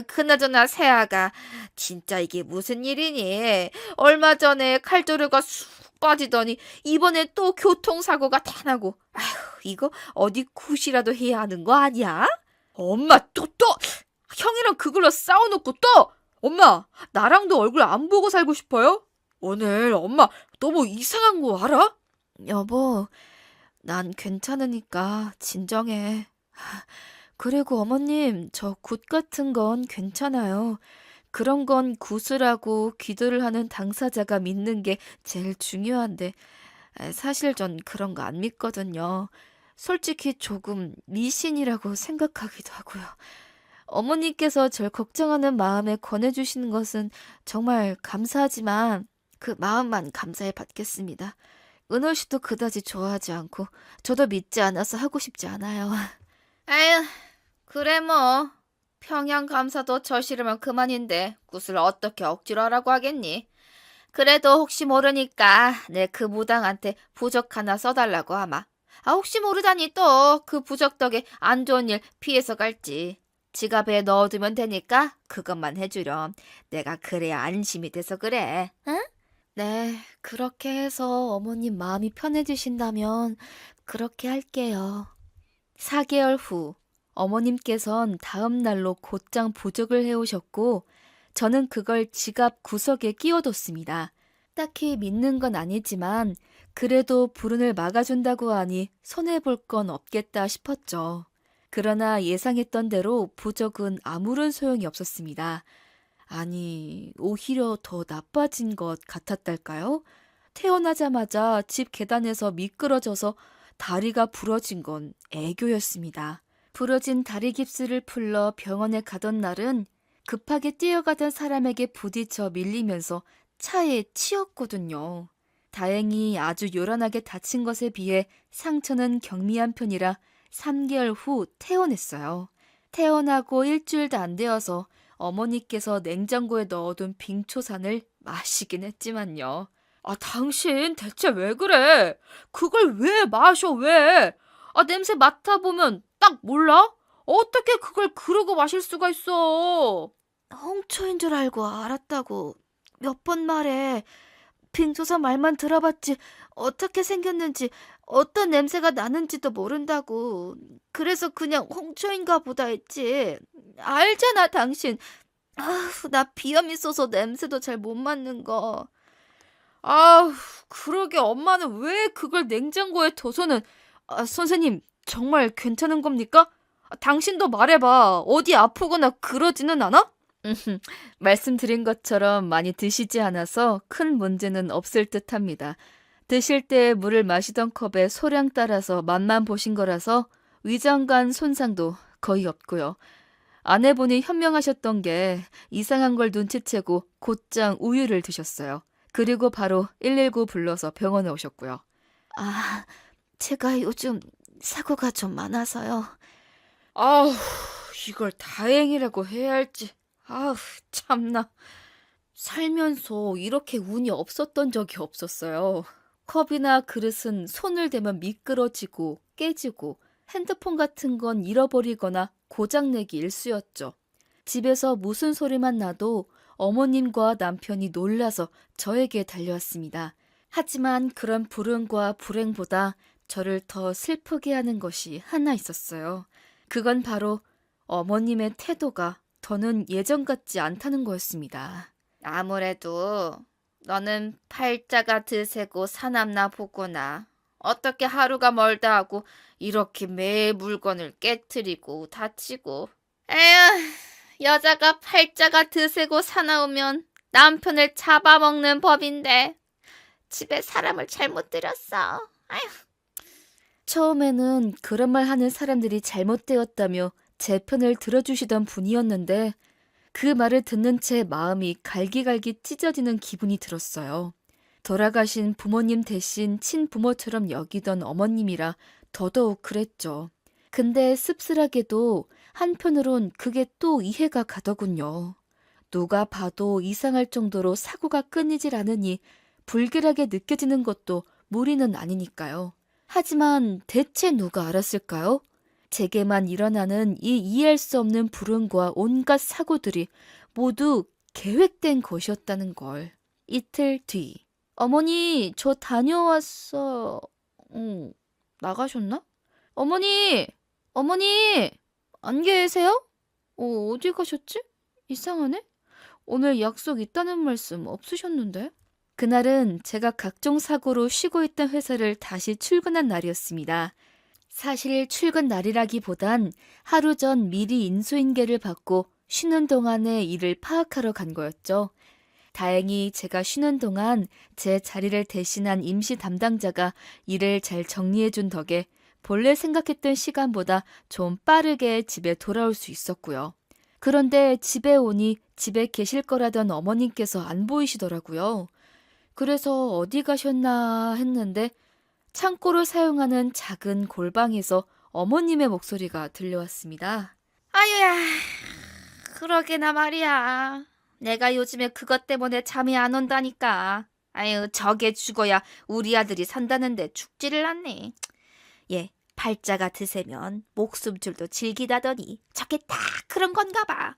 그나저나 세아가 진짜 이게 무슨 일이니? 얼마 전에 칼조류가 쑥 빠지더니 이번에 또 교통사고가 다 나고. 아휴, 이거 어디 굿이라도 해야 하는 거 아니야? 엄마 또 형이랑 그걸로 싸워놓고 또? 엄마, 나랑도 얼굴 안 보고 살고 싶어요? 오늘 엄마 너무 이상한 거 알아? 여보, 난 괜찮으니까 진정해. 그리고 어머님, 저 굿 같은 건 괜찮아요. 그런 건 구슬하고 기도를 하는 당사자가 믿는 게 제일 중요한데 사실 전 그런 거 안 믿거든요. 솔직히 조금 미신이라고 생각하기도 하고요. 어머니께서 절 걱정하는 마음에 권해주시는 것은 정말 감사하지만 그 마음만 감사해 받겠습니다. 은호 씨도 그다지 좋아하지 않고 저도 믿지 않아서 하고 싶지 않아요. 아유, 그래 뭐. 평양 감사도 저 싫으면 그만인데 굿을 어떻게 억지로 하라고 하겠니? 그래도 혹시 모르니까 내 그 무당한테 부적 하나 써달라고 하마. 혹시 모르다니 또 그 부적 덕에 안 좋은 일 피해서 갈지. 지갑에 넣어두면 되니까 그것만 해주렴. 내가 그래야 안심이 돼서 그래. 응? 네, 그렇게 해서 어머님 마음이 편해지신다면 그렇게 할게요. 4개월 후 어머님께선 다음 날로 곧장 부적을 해오셨고 저는 그걸 지갑 구석에 끼워뒀습니다. 딱히 믿는 건 아니지만 그래도 불운을 막아준다고 하니 손해볼 건 없겠다 싶었죠. 그러나 예상했던 대로 부적은 아무런 소용이 없었습니다. 아니, 오히려 더 나빠진 것 같았달까요? 태어나자마자 집 계단에서 미끄러져서 다리가 부러진 건 애교였습니다. 부러진 다리 깁스를 풀러 병원에 가던 날은 급하게 뛰어가던 사람에게 부딪혀 밀리면서 차에 치였거든요. 다행히 아주 요란하게 다친 것에 비해 상처는 경미한 편이라 3개월 후 퇴원했어요. 퇴원하고 일주일도 안 되어서 어머니께서 냉장고에 넣어둔 빙초산을 마시긴 했지만요. 당신 대체 왜 그래? 그걸 왜 마셔, 왜? 냄새 맡아보면 딱 몰라? 어떻게 그걸 그러고 마실 수가 있어? 홍초인 줄 알고 알았다고 몇 번 말해. 빙초산 말만 들어봤지 어떻게 생겼는지 어떤 냄새가 나는지도 모른다고. 그래서 그냥 홍초인가 보다 했지. 알잖아 당신. 나 비염 있어서 냄새도 잘 못 맡는 거. 그러게 엄마는 왜 그걸 냉장고에 둬서는. 선생님 정말 괜찮은 겁니까? 당신도 말해봐. 어디 아프거나 그러지는 않아? 말씀드린 것처럼 많이 드시지 않아서 큰 문제는 없을 듯합니다. 드실 때 물을 마시던 컵의 소량 따라서 맛만 보신 거라서 위장관 손상도 거의 없고요. 아내분이 현명하셨던 게 이상한 걸 눈치채고 곧장 우유를 드셨어요. 그리고 바로 119 불러서 병원에 오셨고요. 아, 제가 요즘 사고가 좀 많아서요. 아우, 이걸 다행이라고 해야 할지. 아우, 참나. 살면서 이렇게 운이 없었던 적이 없었어요. 컵이나 그릇은 손을 대면 미끄러지고 깨지고 핸드폰 같은 건 잃어버리거나 고장내기 일쑤였죠. 집에서 무슨 소리만 나도 어머님과 남편이 놀라서 저에게 달려왔습니다. 하지만 그런 불운과 불행보다 저를 더 슬프게 하는 것이 하나 있었어요. 그건 바로 어머님의 태도가 더는 예전 같지 않다는 거였습니다. 아무래도 너는 팔자가 드세고 사납나 보구나. 어떻게 하루가 멀다 하고 이렇게 매일 물건을 깨트리고 다치고. 에휴, 여자가 팔자가 드세고 사나우면 남편을 잡아먹는 법인데 집에 사람을 잘못 들였어. 아휴. 처음에는 그런 말 하는 사람들이 잘못되었다며 제 편을 들어주시던 분이었는데 그 말을 듣는 채 마음이 갈기갈기 찢어지는 기분이 들었어요. 돌아가신 부모님 대신 친부모처럼 여기던 어머님이라 더더욱 그랬죠. 근데 씁쓸하게도 한편으론 그게 또 이해가 가더군요. 누가 봐도 이상할 정도로 사고가 끊이질 않으니 불길하게 느껴지는 것도 무리는 아니니까요. 하지만 대체 누가 알았을까요? 제게만 일어나는 이 이해할 수 없는 불운과 온갖 사고들이 모두 계획된 것이었다는 걸. 이틀 뒤. 어머니, 저 다녀왔어. 나가셨나? 어머니! 어머니! 안 계세요? 어디 가셨지? 이상하네? 오늘 약속 있다는 말씀 없으셨는데? 그날은 제가 각종 사고로 쉬고 있던 회사를 다시 출근한 날이었습니다. 사실 출근 날이라기보단 하루 전 미리 인수인계를 받고 쉬는 동안의 일을 파악하러 간 거였죠. 다행히 제가 쉬는 동안 제 자리를 대신한 임시 담당자가 일을 잘 정리해준 덕에 본래 생각했던 시간보다 좀 빠르게 집에 돌아올 수 있었고요. 그런데 집에 오니 집에 계실 거라던 어머님께서 안 보이시더라고요. 그래서 어디 가셨나 했는데 창고를 사용하는 작은 골방에서 어머님의 목소리가 들려왔습니다. 아유야, 그러게나 말이야. 내가 요즘에 그것 때문에 잠이 안 온다니까. 아유, 저게 죽어야 우리 아들이 산다는데 죽지를 않네. 예, 팔자가 드세면 목숨줄도 질기다더니 저게 다 그런 건가 봐.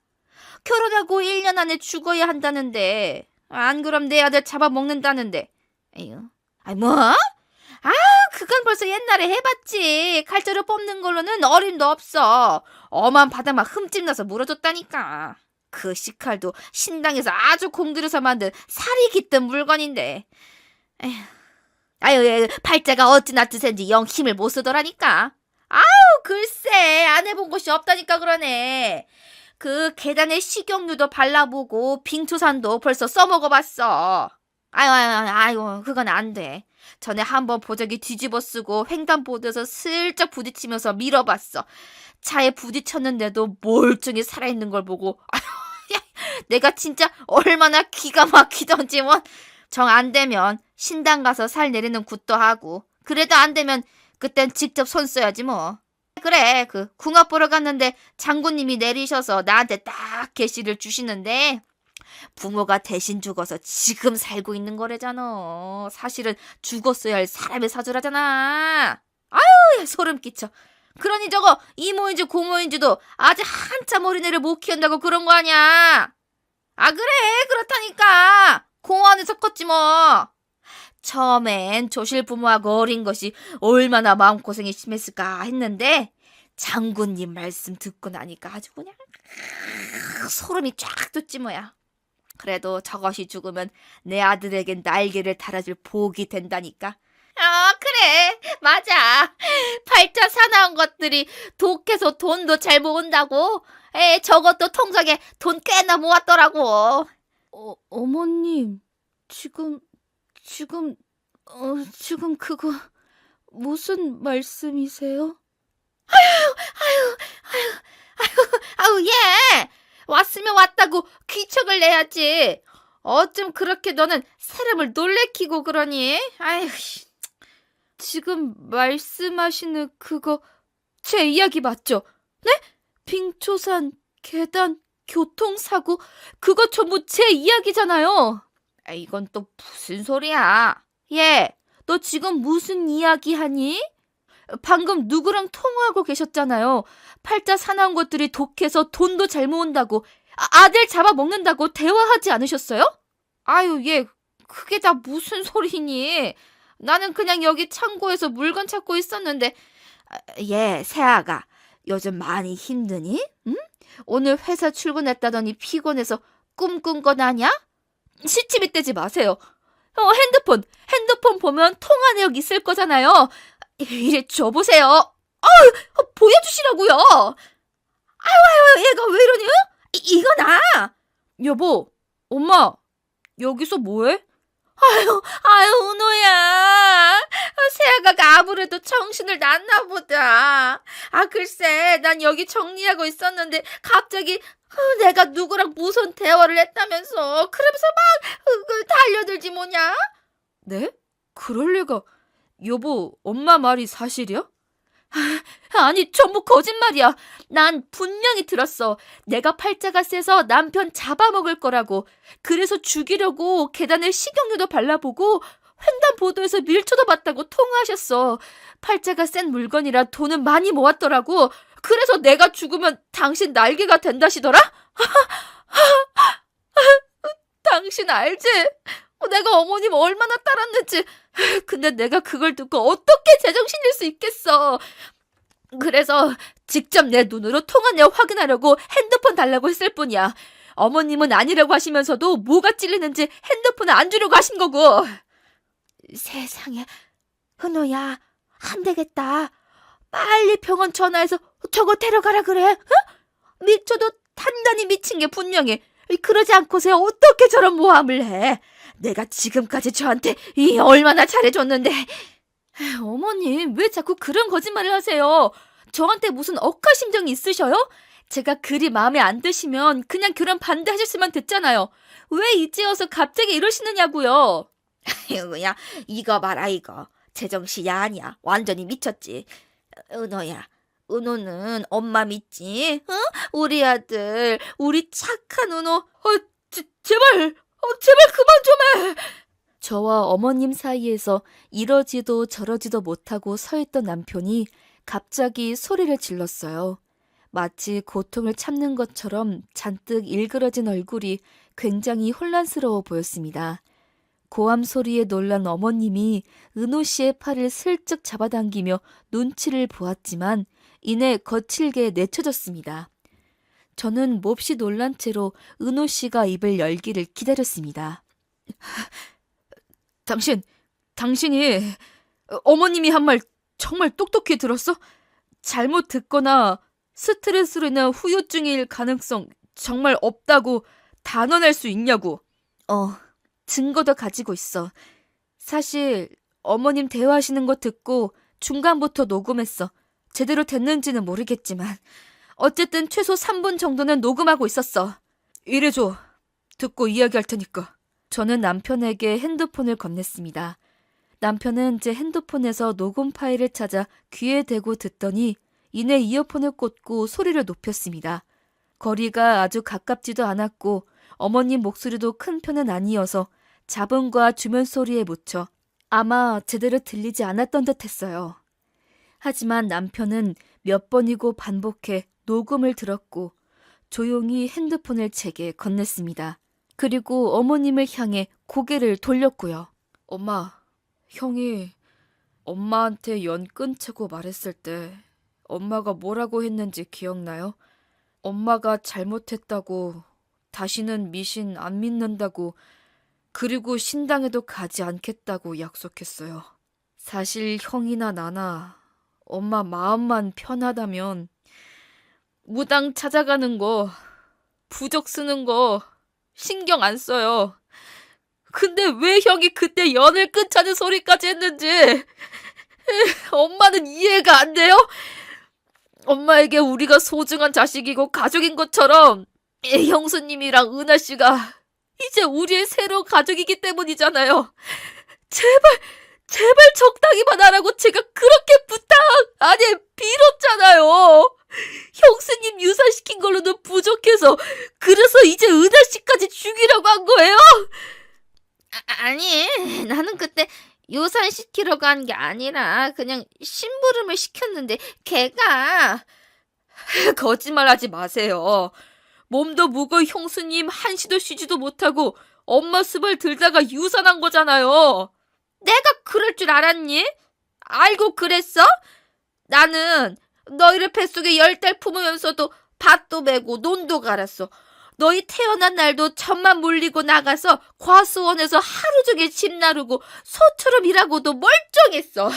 결혼하고 1년 안에 죽어야 한다는데 안 그럼 내 아들 잡아먹는다는데. 에휴. 아이 뭐? 아, 그건 벌써 옛날에 해봤지. 칼자루 뽑는 걸로는 어림도 없어. 엄한 바닥만 흠집 나서 물어줬다니까. 그 식칼도 신당에서 아주 공들여서 만든 살이 깃든 물건인데. 에휴. 아유, 팔자가 어찌나 드센지 영 힘을 못 쓰더라니까. 아우, 글쎄, 안 해본 곳이 없다니까 그러네. 그 계단에 식용유도 발라보고 빙투산도 벌써 써먹어봤어. 아유, 그건 안 돼. 전에 한번 보자기 뒤집어 쓰고 횡단보도에서 슬쩍 부딪히면서 밀어봤어. 차에 부딪혔는데도 멀쩡히 살아있는 걸 보고 아유, 내가 진짜 얼마나 기가 막히던지 뭐. 정 안 되면 신당 가서 살 내리는 굿도 하고 그래도 안 되면 그땐 직접 손 써야지 뭐. 그래, 그 궁합 보러 갔는데 장군님이 내리셔서 나한테 딱 계시를 주시는데 부모가 대신 죽어서 지금 살고 있는 거래잖아. 사실은 죽었어야 할 사람의 사주라잖아. 아유, 소름 끼쳐. 그러니 저거 이모인지 고모인지도 아직 한참 어린애를 못 키운다고 그런 거 아니야. 아, 그래, 그렇다니까. 공원에서 컸지 뭐. 처음엔 조실 부모하고 어린 것이 얼마나 마음고생이 심했을까 했는데 장군님 말씀 듣고 나니까 아주 그냥 소름이 쫙 돋지 뭐야. 그래도 저것이 죽으면 내 아들에겐 날개를 달아줄 복이 된다니까. 그래. 맞아. 팔자 사나운 것들이 독해서 돈도 잘 모은다고. 저것도 통장에 돈 꽤나 모았더라고. 어머님, 지금, 지금, 지금 그거 무슨 말씀이세요? 아유, 얘! 왔으면 왔다고 귀척을 내야지. 어쩜 그렇게 너는 사람을 놀래키고 그러니? 아유, 지금 말씀하시는 그거 제 이야기 맞죠? 네? 빙초산, 계단, 교통사고, 그거 전부 제 이야기잖아요. 이건 또 무슨 소리야? 얘, 너 지금 무슨 이야기 하니? 방금 누구랑 통화하고 계셨잖아요. 팔자 사나운 것들이 독해서 돈도 잘 모은다고, 아들 잡아먹는다고 대화하지 않으셨어요? 아유, 얘, 그게 다 무슨 소리니? 나는 그냥 여기 창고에서 물건 찾고 있었는데. 얘, 새아가, 요즘 많이 힘드니? 응? 오늘 회사 출근했다더니 피곤해서 꿈꾼 건 아냐? 시치미 떼지 마세요. 핸드폰 보면 통화 내역 있을 거잖아요. 이리 줘보세요. 보여주시라고요. 얘가 왜 이러니? 이거나. 여보, 엄마, 여기서 뭐해? 은호야. 새아가가 아무래도 정신을 놨나 보다. 글쎄, 난 여기 정리하고 있었는데 갑자기 내가 누구랑 무슨 대화를 했다면서 그러면서 막 달려들지 뭐냐? 네? 그럴 리가. 여보, 엄마 말이 사실이야? 아니, 전부 거짓말이야. 난 분명히 들었어. 내가 팔자가 세서 남편 잡아먹을 거라고. 그래서 죽이려고 계단에 식용유도 발라보고 횡단보도에서 밀쳐도 봤다고 통화하셨어. 팔자가 센 물건이라 돈은 많이 모았더라고. 그래서 내가 죽으면 당신 날개가 된다시더라? 당신 알지? 내가 어머님 얼마나 따랐는지. 근데 내가 그걸 듣고 어떻게 제정신일 수 있겠어. 그래서 직접 내 눈으로 통화 내역 확인하려고 핸드폰 달라고 했을 뿐이야. 어머님은 아니라고 하시면서도 뭐가 찔리는지 핸드폰을 안 주려고 하신 거고. 세상에, 은호야, 안 되겠다. 빨리 병원 전화해서 저거 데려가라 그래. 응? 미쳐도 단단히 미친 게 분명해. 그러지 않고서 어떻게 저런 모함을 해. 내가 지금까지 저한테 얼마나 잘해줬는데. 어머님, 왜 자꾸 그런 거짓말을 하세요? 저한테 무슨 억하심정이 있으셔요? 제가 그리 마음에 안 드시면 그냥 결혼 반대하셨으면 됐잖아요. 왜 이제 와서 갑자기 이러시느냐고요. 야, 이거 봐라, 이거. 제정신이 아니야. 완전히 미쳤지. 은호야, 은호는 엄마 믿지? 응? 우리 아들, 우리 착한 은호. 제발 그만 좀 해. 저와 어머님 사이에서 이러지도 저러지도 못하고 서 있던 남편이 갑자기 소리를 질렀어요. 마치 고통을 참는 것처럼 잔뜩 일그러진 얼굴이 굉장히 혼란스러워 보였습니다. 고함 소리에 놀란 어머님이 은호 씨의 팔을 슬쩍 잡아당기며 눈치를 보았지만 이내 거칠게 내쳐졌습니다. 저는 몹시 놀란 채로 은호 씨가 입을 열기를 기다렸습니다. 당신이 어머님이 한 말 정말 똑똑히 들었어? 잘못 듣거나 스트레스로 인한 후유증일 가능성 정말 없다고 단언할 수 있냐고. 증거도 가지고 있어. 사실 어머님 대화하시는 거 듣고 중간부터 녹음했어. 제대로 됐는지는 모르겠지만 어쨌든 최소 3분 정도는 녹음하고 있었어. 이래줘. 듣고 이야기할 테니까. 저는 남편에게 핸드폰을 건넸습니다. 남편은 제 핸드폰에서 녹음 파일을 찾아 귀에 대고 듣더니 이내 이어폰을 꽂고 소리를 높였습니다. 거리가 아주 가깝지도 않았고 어머님 목소리도 큰 편은 아니어서 잡음과 주변 소리에 묻혀 아마 제대로 들리지 않았던 듯 했어요. 하지만 남편은 몇 번이고 반복해 녹음을 들었고 조용히 핸드폰을 제게 건넸습니다. 그리고 어머님을 향해 고개를 돌렸고요. 엄마, 형이 엄마한테 연 끊자고 말했을 때 엄마가 뭐라고 했는지 기억나요? 엄마가 잘못했다고, 다시는 미신 안 믿는다고, 그리고 신당에도 가지 않겠다고 약속했어요. 사실 형이나 나나 엄마 마음만 편하다면 무당 찾아가는 거, 부적 쓰는 거 신경 안 써요. 근데 왜 형이 그때 연을 끊자는 소리까지 했는지 엄마는 이해가 안 돼요? 엄마에게 우리가 소중한 자식이고 가족인 것처럼 형수님이랑 은하 씨가 이제 우리의 새로운 가족이기 때문이잖아요. 제발 적당히만 하라고 제가 그렇게 아니 빌었잖아요. 형수님 유산시킨 걸로는 부족해서 그래서 이제 은하 씨까지 죽이라고 한 거예요? 아니, 나는 그때 유산시키려고 한 게 아니라 그냥 심부름을 시켰는데 걔가 거짓말하지 마세요. 몸도 무거운 형수님 한시도 쉬지도 못하고 엄마 수발 들다가 유산한 거잖아요. 내가 그럴 줄 알았니? 알고 그랬어? 나는 너희를 뱃속에 10달 품으면서도 밭도 메고 논도 갈았어. 너희 태어난 날도 천만 물리고 나가서 과수원에서 하루 종일 집 나르고 소처럼 일하고도 멀쩡했어.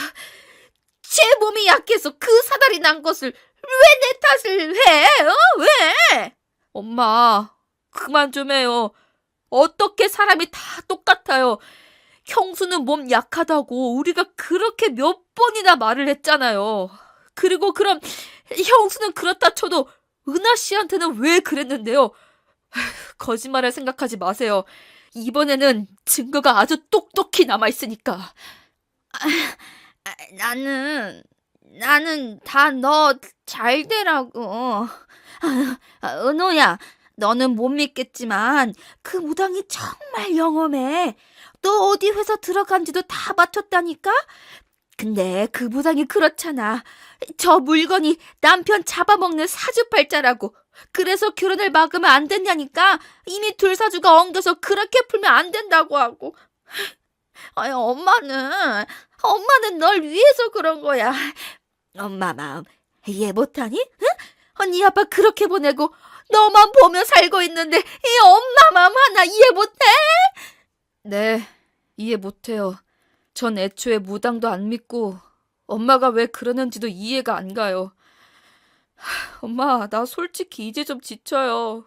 제 몸이 약해서 그 사달이 난 것을 왜 내 탓을 해? 왜? 엄마, 그만 좀 해요. 어떻게 사람이 다 똑같아요. 형수는 몸 약하다고 우리가 그렇게 몇 번이나 말을 했잖아요. 그리고 그럼 형수는 그렇다 쳐도 은하 씨한테는 왜 그랬는데요? 거짓말을 생각하지 마세요. 이번에는 증거가 아주 똑똑히 남아있으니까. 나는 다 너 잘 되라고. 은호야, 너는 못 믿겠지만 그 무당이 정말 영험해. 너 어디 회사 들어간지도 다 맞췄다니까? 근데 그 무당이 그렇잖아. 저 물건이 남편 잡아먹는 사주팔자라고. 그래서 결혼을 막으면 안 된다니까. 이미 둘 사주가 엉겨서 그렇게 풀면 안 된다고 하고. 아니, 엄마는 널 위해서 그런 거야. 엄마 마음 이해 못하니? 응? 언니 아빠 그렇게 보내고 너만 보며 살고 있는데 이 엄마 마음 하나 이해 못해? 네, 이해 못해요. 전 애초에 무당도 안 믿고 엄마가 왜 그러는지도 이해가 안 가요. 엄마, 나 솔직히 이제 좀 지쳐요.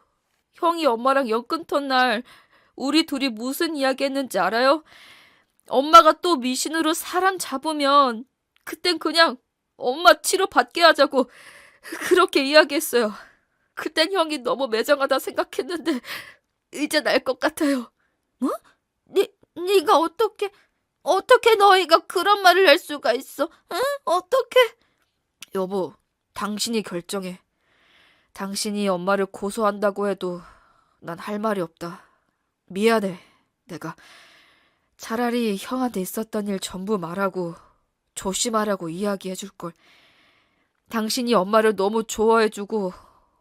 형이 엄마랑 연 끊던 날 우리 둘이 무슨 이야기 했는지 알아요? 엄마가 또 미신으로 사람 잡으면 그땐 그냥 엄마 치료 받게 하자고 그렇게 이야기했어요. 그땐 형이 너무 매정하다 생각했는데 이제 날 것 같아요. 뭐? 네가 어떻게 너희가 그런 말을 할 수가 있어? 응? 어떻게? 여보, 당신이 결정해. 당신이 엄마를 고소한다고 해도 난 할 말이 없다. 미안해. 내가 차라리 형한테 있었던 일 전부 말하고 조심하라고 이야기해줄걸. 당신이 엄마를 너무 좋아해주고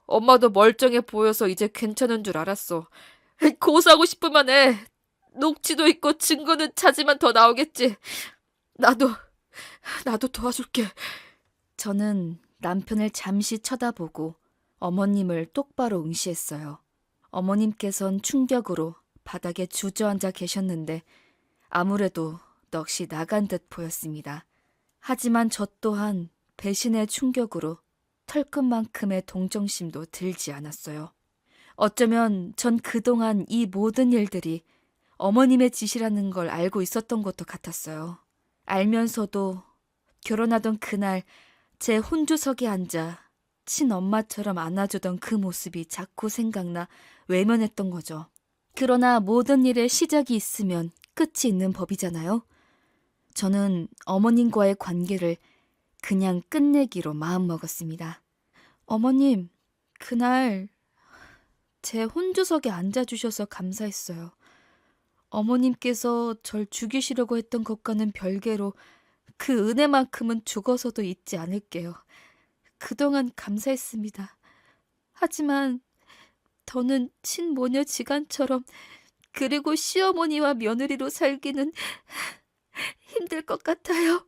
엄마도 멀쩡해 보여서 이제 괜찮은 줄 알았어. 고소하고 싶으면 해. 녹취도 있고 증거는 찾으면 더 나오겠지. 나도 도와줄게. 저는 남편을 잠시 쳐다보고 어머님을 똑바로 응시했어요. 어머님께선 충격으로 바닥에 주저앉아 계셨는데 아무래도 넋이 나간 듯 보였습니다. 하지만 저 또한 배신의 충격으로 털끝만큼의 동정심도 들지 않았어요. 어쩌면 전 그동안 이 모든 일들이 어머님의 짓이라는 걸 알고 있었던 것도 같았어요. 알면서도 결혼하던 그날 제 혼주석에 앉아 친엄마처럼 안아주던 그 모습이 자꾸 생각나 외면했던 거죠. 그러나 모든 일에 시작이 있으면 끝이 있는 법이잖아요. 저는 어머님과의 관계를 그냥 끝내기로 마음먹었습니다. 어머님, 그날 제 혼주석에 앉아주셔서 감사했어요. 어머님께서 절 죽이시려고 했던 것과는 별개로 그 은혜만큼은 죽어서도 잊지 않을게요. 그동안 감사했습니다. 하지만 더는 친모녀 지간처럼 그리고 시어머니와 며느리로 살기는 힘들 것 같아요.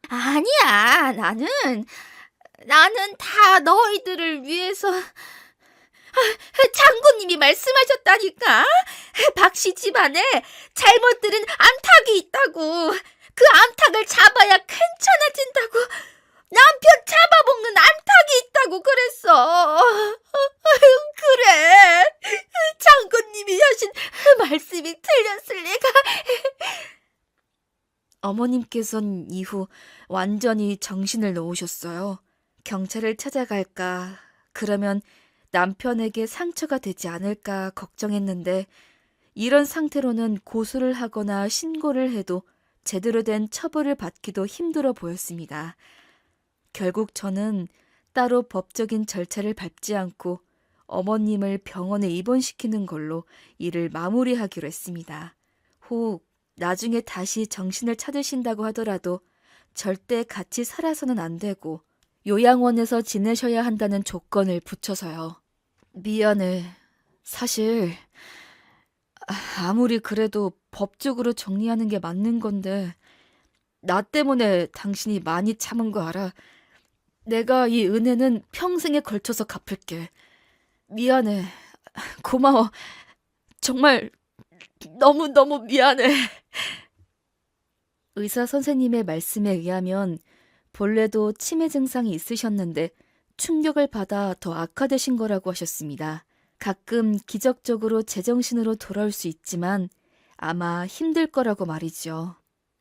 아니야, 나는 다 너희들을 위해서. 장군님이 말씀하셨다니까. 박씨 집안에 잘못들은 암탉이 있다고. 그 암탉을 잡아야 괜찮아진다고. 남편 잡아먹는 암탉이 있다고 그랬어. 그래. 장군님이 하신 말씀이 틀렸을 리가. 어머님께선 이후 완전히 정신을 놓으셨어요. 경찰을 찾아갈까, 그러면 남편에게 상처가 되지 않을까 걱정했는데 이런 상태로는 고소를 하거나 신고를 해도 제대로 된 처벌을 받기도 힘들어 보였습니다. 결국 저는 따로 법적인 절차를 밟지 않고 어머님을 병원에 입원시키는 걸로 일을 마무리하기로 했습니다. 혹 나중에 다시 정신을 찾으신다고 하더라도 절대 같이 살아서는 안 되고 요양원에서 지내셔야 한다는 조건을 붙여서요. 미안해. 사실 아무리 그래도 법적으로 정리하는 게 맞는 건데 나 때문에 당신이 많이 참은 거 알아. 내가 이 은혜는 평생에 걸쳐서 갚을게. 미안해. 고마워. 정말 너무너무 미안해. 의사 선생님의 말씀에 의하면 본래도 치매 증상이 있으셨는데 충격을 받아 더 악화되신 거라고 하셨습니다. 가끔 기적적으로 제정신으로 돌아올 수 있지만 아마 힘들 거라고 말이죠.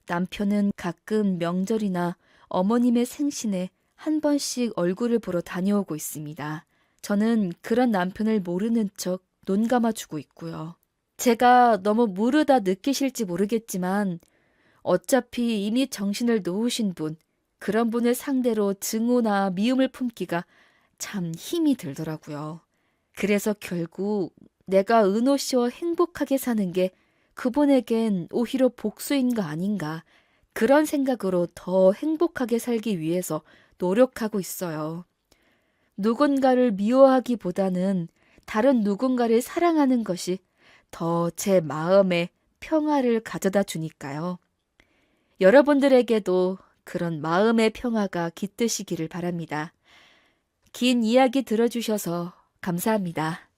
남편은 가끔 명절이나 어머님의 생신에 한 번씩 얼굴을 보러 다녀오고 있습니다. 저는 그런 남편을 모르는 척 눈 감아주고 있고요. 제가 너무 무르다 느끼실지 모르겠지만 어차피 이미 정신을 놓으신 분, 그런 분을 상대로 증오나 미움을 품기가 참 힘이 들더라고요. 그래서 결국 내가 은호 씨와 행복하게 사는 게 그분에겐 오히려 복수인 거 아닌가, 그런 생각으로 더 행복하게 살기 위해서 노력하고 있어요. 누군가를 미워하기보다는 다른 누군가를 사랑하는 것이 더 제 마음에 평화를 가져다 주니까요. 여러분들에게도 그런 마음의 평화가 깃드시기를 바랍니다. 긴 이야기 들어주셔서 감사합니다.